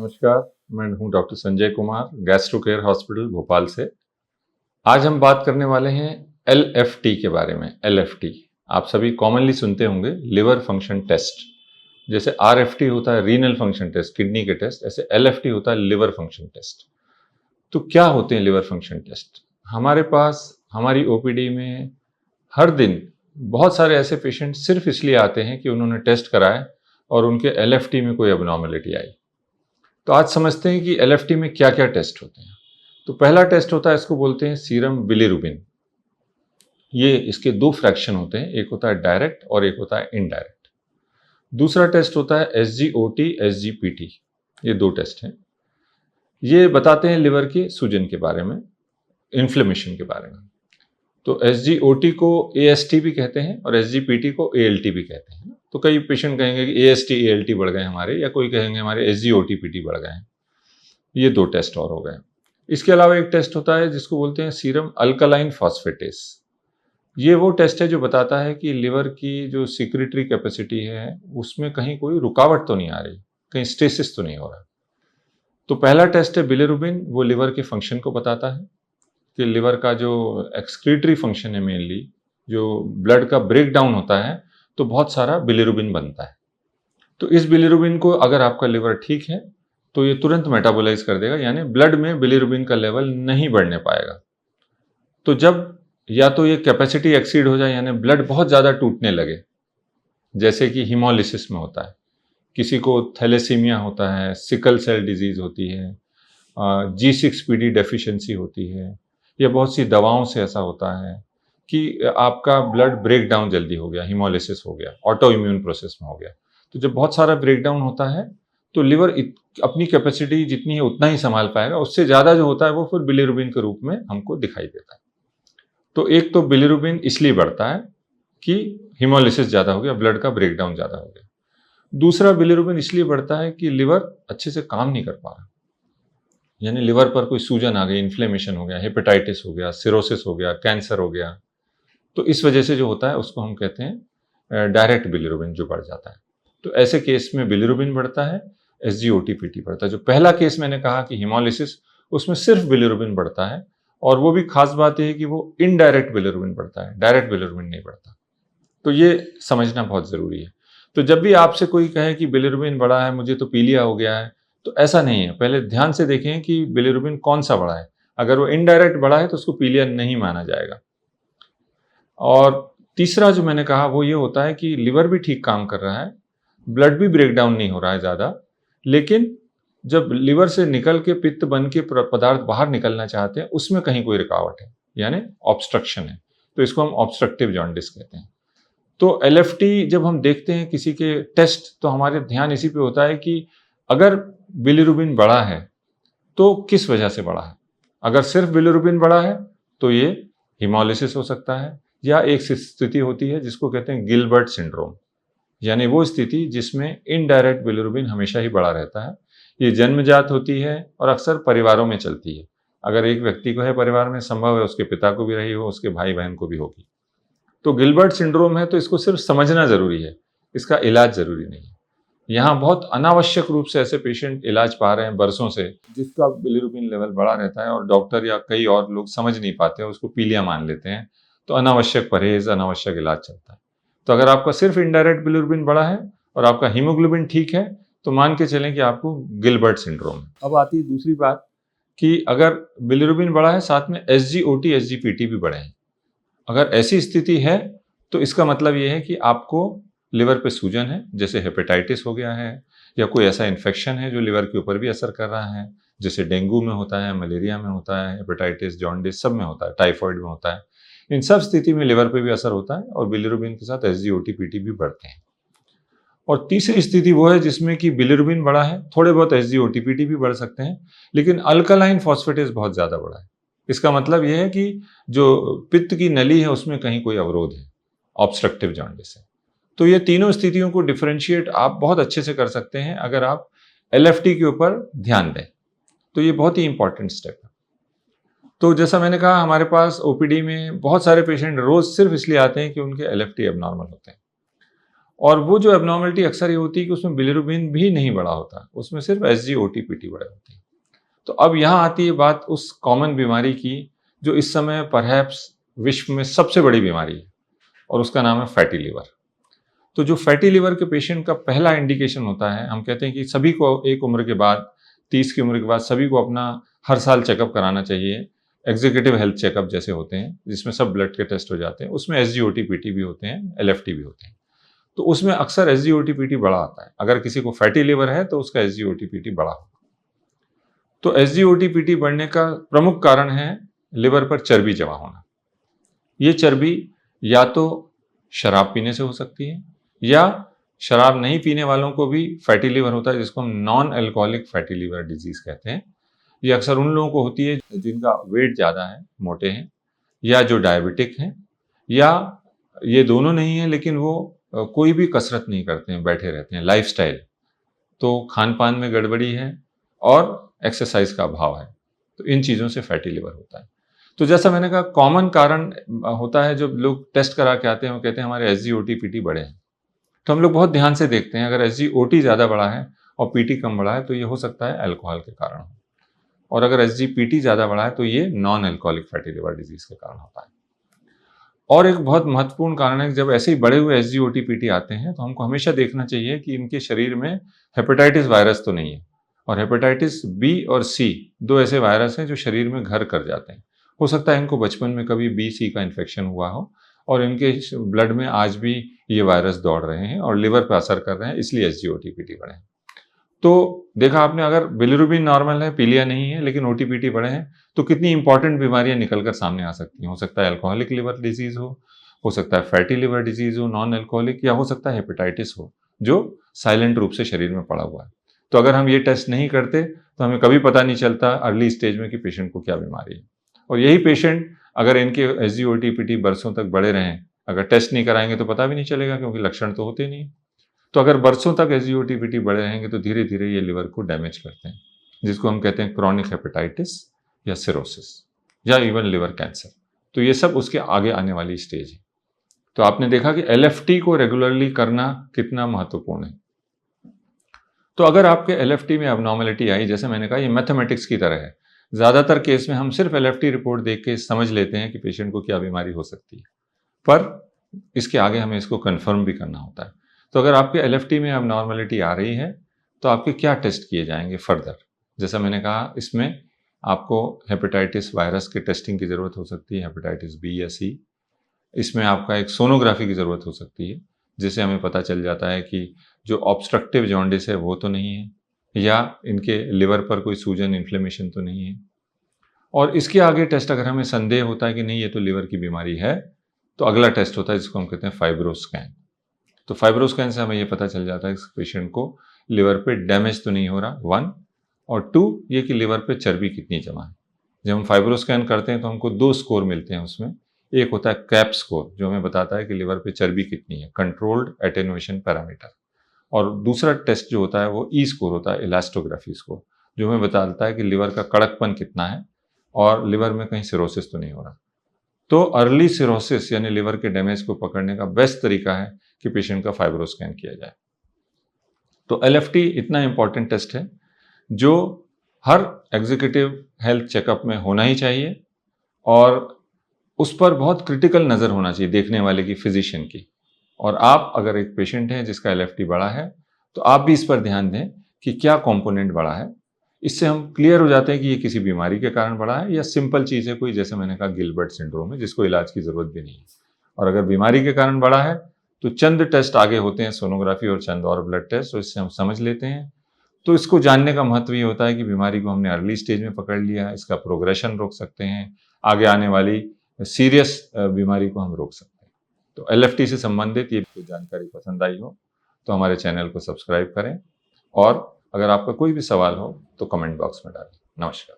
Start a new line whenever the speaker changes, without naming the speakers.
नमस्कार, मैं हूं doctor Sanjay Kumar, gastro care hospital Bhopal से। आज हम बात करने वाले हैं एलएफटी के बारे में। एलएफटी आप सभी कॉमनली सुनते होंगे, लिवर फंक्शन टेस्ट। जैसे आरएफटी होता है रीनल फंक्शन टेस्ट, किडनी के टेस्ट, ऐसे एलएफटी होता है लिवर फंक्शन टेस्ट। तो क्या होते हैं लिवर फंक्शन टेस्ट? हमारे पास हमारी ओपीडी में हर दिन बहुत सारे ऐसे पेशेंट सिर्फ इसलिए आते हैं कि उन्होंने टेस्ट कराए और उनके एलएफटी में कोई एबनॉर्मलिटी आई। तो आज समझते हैं कि एलएफटी में क्या क्या टेस्ट होते हैं। तो पहला टेस्ट होता है, इसको बोलते हैं सीरम बिलिरुबिन। ये इसके दो फ्रैक्शन होते हैं, एक होता है डायरेक्ट और एक होता है इनडायरेक्ट। दूसरा टेस्ट होता है एसजीओटी, एसजीपीटी। ये दो टेस्ट हैं। ये बताते हैं लिवर के सूजन के बारे में, इन्फ्लेमेशन के बारे में। तो एसजीओटी को एएसटी भी कहते हैं और एसजीपीटी को एएलटी भी कहते हैं। तो कई पेशेंट कहेंगे कि एएसटी एएलटी बढ़ गए हमारे, या कोई कहेंगे हमारे एसजीओटी पीटी बढ़ गए हैं। ये दो टेस्ट और हो गए। इसके अलावा एक टेस्ट होता है जिसको बोलते हैं सीरम अल्कलाइन फॉस्फेटेस। ये वो टेस्ट है जो बताता है कि लिवर की जो सिक्रेटरी कैपेसिटी है उसमें कहीं कोई रुकावट तो नहीं आ रही, कहीं स्टेसिस तो नहीं हो रहा। तो पहला टेस्ट है बिलिरुबिन, वो लिवर के फंक्शन को बताता है कि लिवर का जो एक्सक्रीटरी फंक्शन है, मेनली जो ब्लड का ब्रेक डाउन होता है, तो बहुत सारा बिलिरुबिन बनता है। तो इस बिलिरुबिन को अगर आपका लिवर ठीक है तो ये तुरंत मेटाबोलाइज कर देगा, यानी ब्लड में बिलिरुबिन का लेवल नहीं बढ़ने पाएगा। तो जब या तो ये कैपेसिटी एक्सीड हो जाए, यानी ब्लड बहुत ज़्यादा टूटने लगे, जैसे कि हीमोलिसिस में होता है, किसी को थैलेसीमिया होता है, सिकल सेल डिजीज होती है, G6PD डेफिशिएंसी होती है, या बहुत सी दवाओं से ऐसा होता है कि आपका ब्लड ब्रेक डाउन जल्दी हो गया, हीमोलिसिस हो गया, ऑटो इम्यून प्रोसेस में हो गया। तो जब बहुत सारा ब्रेक डाउन होता है तो लिवर अपनी कैपेसिटी जितनी है उतना ही संभाल पाएगा, उससे ज़्यादा जो होता है वो फिर बिलिरुबिन के रूप में हमको दिखाई देता है। तो एक तो बिलिरुबिन इसलिए बढ़ता है कि हीमोलिसिस ज़्यादा हो गया, ब्लड का ब्रेक डाउन ज़्यादा हो गया। दूसरा बिलिरुबिन इसलिए बढ़ता है कि लिवर अच्छे से काम नहीं कर पा रहा, यानी लिवर पर कोई सूजन आ गई, इन्फ्लेमेशन हो गया, हेपेटाइटिस हो गया, सिरोसिस हो गया, कैंसर हो गया। तो इस वजह से जो होता है उसको हम कहते हैं डायरेक्ट बिलिरुबिन जो बढ़ जाता है। तो ऐसे केस में बिलिरुबिन बढ़ता है, एसजीओटी-पीटी बढ़ता है। जो पहला केस मैंने कहा कि हीमोलिसिस, उसमें सिर्फ बिलिरुबिन बढ़ता है, और वो भी खास बात यह है कि वो इनडायरेक्ट बिलिरुबिन बढ़ता है, डायरेक्ट बिलिरुबिन नहीं बढ़ता। तो ये समझना बहुत ज़रूरी है। तो जब भी आपसे कोई कहे कि बिलिरुबिन बढ़ा है, मुझे तो पीलिया हो गया है, तो ऐसा नहीं है। पहले ध्यान से देखें कि बिलिरुबिन कौन सा बढ़ा है। अगर वो इनडायरेक्ट बढ़ा है तो उसको पीलिया नहीं माना जाएगा। और तीसरा जो मैंने कहा वो ये होता है कि लिवर भी ठीक काम कर रहा है, ब्लड भी ब्रेक डाउन नहीं हो रहा है ज़्यादा, लेकिन जब लिवर से निकल के पित्त बन के पदार्थ बाहर निकलना चाहते हैं, उसमें कहीं कोई रुकावट है, यानी ऑब्स्ट्रक्शन है। तो इसको हम ऑब्स्ट्रक्टिव जॉन्डिस कहते हैं। तो एलएफटी जब हम देखते हैं किसी के टेस्ट, तो हमारे ध्यान इसी पे होता है कि अगर बिलिरुबिन बढ़ा है तो किस वजह से बढ़ा है। अगर सिर्फ बिलिरुबिन बढ़ा है तो ये हीमोलिसिस हो सकता है, या एक स्थिति होती है जिसको कहते हैं गिलबर्ट सिंड्रोम, यानी वो स्थिति जिसमें इनडायरेक्ट बिलिरुबिन हमेशा ही बढ़ा रहता है। ये जन्मजात होती है और अक्सर परिवारों में चलती है। अगर एक व्यक्ति को है परिवार में, संभव है उसके पिता को भी रही हो, उसके भाई बहन को भी होगी। तो गिलबर्ट सिंड्रोम है, तो इसको सिर्फ समझना ज़रूरी है, इसका इलाज ज़रूरी नहीं है। यहाँ बहुत अनावश्यक रूप से ऐसे पेशेंट इलाज पा रहे हैं बरसों से, जिसका बिलिरुबिन लेवल बढ़ा रहता है और डॉक्टर या कई और लोग समझ नहीं पाते हैं, उसको पीलिया मान लेते हैं। तो अनावश्यक परहेज, अनावश्यक इलाज चलता है। तो अगर आपका सिर्फ इनडायरेक्ट बिलिरुबिन बढ़ा है और आपका हीमोग्लोबिन ठीक है, तो मान के चलें कि आपको गिलबर्ट सिंड्रोम है। अब आती है दूसरी बात कि अगर बिलिरुबिन बढ़ा है, साथ में एसजीओटी, एसजीपीटी भी बढ़े हैं। अगर ऐसी स्थिति है तो इसका मतलब ये है कि आपको लिवर पे सूजन है, जैसे हेपेटाइटिस हो गया है, या कोई ऐसा इन्फेक्शन है जो लिवर के ऊपर भी असर कर रहा है, जैसे डेंगू में होता है, मलेरिया में होता है, हेपेटाइटिस, जॉन्डिस सब में होता है, टाइफॉइड में होता है। इन सब स्थिति में लिवर पे भी असर होता है और बिलिरुबिन के साथ एसजीओटी-पीटी भी बढ़ते हैं। और तीसरी स्थिति वो है जिसमें कि बिलिरुबिन बढ़ा है, थोड़े बहुत एसजीओटी-पीटी भी बढ़ सकते हैं, लेकिन अल्कलाइन फॉस्फेटेस बहुत ज़्यादा बढ़ा है। इसका मतलब ये है कि जो पित्त की नली है उसमें कहीं कोई अवरोध है, ऑब्स्ट्रक्टिव जॉन्डिस है। तो ये तीनों स्थितियों को डिफरेंशिएट आप बहुत अच्छे से कर सकते हैं अगर आप एलएफटी के ऊपर ध्यान दें। तो ये बहुत ही इंपॉर्टेंट स्टेप है। तो जैसा मैंने कहा, हमारे पास ओपीडी में बहुत सारे पेशेंट रोज सिर्फ इसलिए आते हैं कि उनके एलएफटी एबनॉर्मल होते हैं। और वो जो एबनॉर्मलिटी अक्सर ये होती है कि उसमें बिलिरुबिन भी नहीं बढ़ा होता, उसमें सिर्फ SGOT-PT बढ़े होते हैं। तो अब यहाँ आती है बात उस कॉमन बीमारी की जो इस समय परहैप्स विश्व में सबसे बड़ी बीमारी है, और उसका नाम है फैटी लिवर। तो जो फैटी लिवर के पेशेंट का पहला इंडिकेशन होता है, हम कहते हैं कि सभी को एक उम्र के बाद, 30 की उम्र के बाद सभी को अपना हर साल चेकअप कराना चाहिए। एग्जीक्यूटिव हेल्थ चेकअप जैसे होते हैं, जिसमें सब ब्लड के टेस्ट हो जाते हैं, उसमें SGOT-PT भी होते हैं, LFT भी होते हैं। तो उसमें अक्सर SGOT-PT बढ़ा आता है। अगर किसी को फैटी लिवर है तो उसका SGOT-PT बढ़ा होगा। तो SGOT-PT बढ़ने का प्रमुख कारण है लिवर पर चर्बी जमा होना। ये चर्बी या तो शराब पीने से हो सकती है, या शराब नहीं पीने वालों को भी फैटी लिवर होता है, जिसको हम non alcoholic fatty liver disease कहते हैं। ये अक्सर उन लोगों को होती है जिनका वेट ज़्यादा है, मोटे हैं, या जो डायबिटिक हैं, या ये दोनों नहीं है लेकिन वो कोई भी कसरत नहीं करते हैं, बैठे रहते हैं, लाइफस्टाइल, तो खान पान में गड़बड़ी है और एक्सरसाइज का अभाव है। तो इन चीज़ों से फैटी लिवर होता है। तो जैसा मैंने कहा, कॉमन कारण होता है, जो लोग टेस्ट करा के आते हैं वो कहते हैं हमारे SGOT-PT बढ़े हैं। तो हम लोग बहुत ध्यान से देखते हैं, अगर SGOT ज़्यादा बढ़ा है और PT कम बढ़ा है तो ये हो सकता है अल्कोहल के कारण हो, और अगर SGPT ज़्यादा बढ़ा है तो ये non alcoholic fatty liver disease के कारण होता है। और एक बहुत महत्वपूर्ण कारण है कि जब ऐसे ही बढ़े हुए SGOT-PT आते हैं तो हमको हमेशा देखना चाहिए कि इनके शरीर में हेपेटाइटिस वायरस तो नहीं है। और हेपेटाइटिस B और C दो ऐसे वायरस हैं जो शरीर में घर कर जाते हैं। हो सकता है इनको बचपन में कभी B-C का इन्फेक्शन हुआ हो और इनके ब्लड में आज भी ये वायरस दौड़ रहे हैं और लिवर पर असर कर रहे हैं, इसलिए SGOT-PT बढ़े हैं। तो देखा आपने, अगर बिलिरुबिन नॉर्मल है, पीलिया नहीं है, लेकिन OT-PT बढ़े हैं, तो कितनी इंपॉर्टेंट बीमारियां निकल कर सामने आ सकती हैं। हो सकता है अल्कोहलिक लिवर डिजीज हो सकता है फैटी लिवर डिजीज हो नॉन अल्कोहलिक, या हो सकता है हेपेटाइटिस हो जो साइलेंट रूप से शरीर में पड़ा हुआ है। तो अगर हम ये टेस्ट नहीं करते तो हमें कभी पता नहीं चलता अर्ली स्टेज में कि पेशेंट को क्या बीमारी है। और यही पेशेंट अगर इनके SGOT-PT बरसों तक बढ़े रहें, अगर टेस्ट नहीं कराएंगे तो पता भी नहीं चलेगा, क्योंकि लक्षण तो होते नहीं। तो अगर बरसों तक SGOT-PT बढ़े रहेंगे तो धीरे धीरे ये लिवर को डैमेज करते हैं, जिसको हम कहते हैं क्रॉनिक हेपेटाइटिस या सिरोसिस या इवन लिवर कैंसर। तो ये सब उसके आगे आने वाली स्टेज है। तो आपने देखा कि LFT को रेगुलरली करना कितना महत्वपूर्ण है। तो अगर आपके LFT में अबनॉर्मलिटी आई, जैसे मैंने कहा, ये मैथमेटिक्स की तरह है। ज़्यादातर केस में हम सिर्फ LFT रिपोर्ट देख के समझ लेते हैं कि पेशेंट को क्या बीमारी हो सकती है, पर इसके आगे हमें इसको कन्फर्म भी करना होता है। तो अगर आपके LFT में अबनॉर्मलिटी आ रही है तो आपके क्या टेस्ट किए जाएंगे फर्दर। जैसा मैंने कहा, इसमें आपको हेपेटाइटिस वायरस के टेस्टिंग की ज़रूरत हो सकती है, हेपेटाइटिस B या C। इसमें आपका एक सोनोग्राफी की ज़रूरत हो सकती है, जिससे हमें पता चल जाता है कि जो ऑब्स्ट्रक्टिव जॉन्डिस है वो तो नहीं है, या इनके लिवर पर कोई सूजन इन्फ्लेमेशन तो नहीं है। और इसके आगे टेस्ट अगर हमें संदेह होता है कि नहीं ये तो लिवर की बीमारी है, तो अगला टेस्ट होता है जिसको हम कहते हैं फाइब्रोस्कैन। तो फाइब्रोस्कैन से हमें ये पता चल जाता है कि पेशेंट को लिवर पे डैमेज तो नहीं हो रहा, 1, और 2 ये कि लिवर पे चर्बी कितनी जमा है। जब हम फाइब्रोस्कैन करते हैं तो हमको 2 स्कोर मिलते हैं उसमें। एक होता है कैप स्कोर, जो हमें बताता है कि लिवर पे चर्बी कितनी है, कंट्रोल्ड एटेन्युएशन पैरामीटर, और दूसरा टेस्ट जो होता है वो ई स्कोर होता है, इलास्टोग्राफी स्कोर, जो हमें बताता है कि लिवर का कड़कपन कितना है और लिवर में कहीं सिरोसिस तो नहीं हो रहा। तो अर्ली सिरोसिस यानी लिवर के डैमेज को पकड़ने का बेस्ट तरीका है कि पेशेंट का फाइब्रोस्कैन किया जाए। तो LFT इतना इंपॉर्टेंट टेस्ट है जो हर एग्जीक्यूटिव हेल्थ चेकअप में होना ही चाहिए, और उस पर बहुत क्रिटिकल नज़र होना चाहिए देखने वाले की, फिजिशियन की। और आप अगर एक पेशेंट हैं जिसका LFT बढ़ा है तो आप भी इस पर ध्यान दें कि क्या कंपोनेंट बढ़ा है। इससे हम क्लियर हो जाते हैं कि ये किसी बीमारी के कारण बढ़ा है या सिंपल चीज़ है कोई, जैसे मैंने कहा गिलबर्ट सिंड्रोम है जिसको इलाज की ज़रूरत भी नहीं है। और अगर बीमारी के कारण बढ़ा है तो चंद टेस्ट आगे होते हैं, सोनोग्राफी और चंद और ब्लड टेस्ट, तो इससे हम समझ लेते हैं। तो इसको जानने का महत्व ये होता है कि बीमारी को हमने अर्ली स्टेज में पकड़ लिया, इसका प्रोग्रेशन रोक सकते हैं, आगे आने वाली सीरियस बीमारी को हम रोक सकते हैं। तो LFT से संबंधित ये जानकारी पसंद आई हो तो हमारे चैनल को सब्सक्राइब करें, और अगर आपका कोई भी सवाल हो तो कमेंट बॉक्स में डालें। नमस्कार।